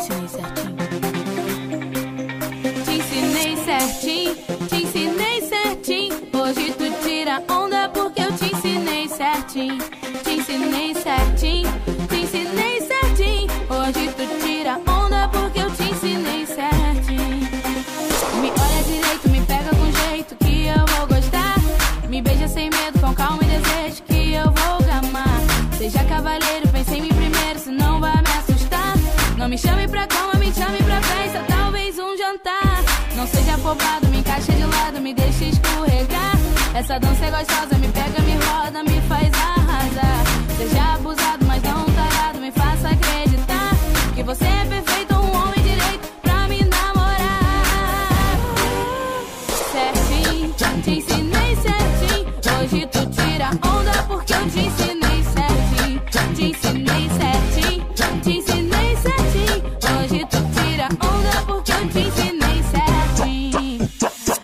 ensinei certinho. Te ensinei certinho, te ensinei certinho. Hoje tu tira onda porque eu te ensinei certinho. Te ensinei certinho, te ensinei certinho. Hoje tu tira onda porque eu te ensinei certinho. Me olha direito, me pega com jeito que eu vou gostar. Me beija sem medo, com calma e desejo que eu vou gamar. Seja cavaleiro, pense em mim primeiro, senão vai me assustar. Não me chame pra cama, me chame pra festa, talvez um jantar. Não seja afobado, me encaixa de lado, me deixa escorregar. Essa dança é gostosa, me pega, me roda, me faz arrasar. Seja abusado, mas não tarado, me faça acreditar que você é perfeito, um homem direito pra me namorar. Certinho, te ensinei certinho. Hoje tu tira onda porque eu te ensinei certinho. Te ensinei certinho, te ensinei certinho. Hoje tu tira onda porque eu te ensinei certinho.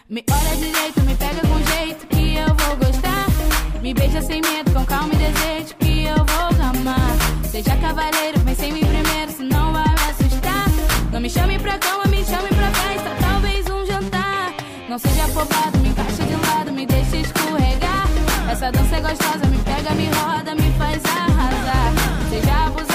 Me olha direito, me pega com jeito que eu vou gostar. Me beija sem medo, com calma e desejo que eu vou gamar. Seja cavaleiro, pense em mim primeiro, senão vai me assustar. Não me chame pra cama, me chame pra festa, talvez um jantar. Não seja afobado, me encaixa de lado, me deixa escorregar. Essa dança é gostosa, me pega, me roda, me faz arrasar. Seja abusado,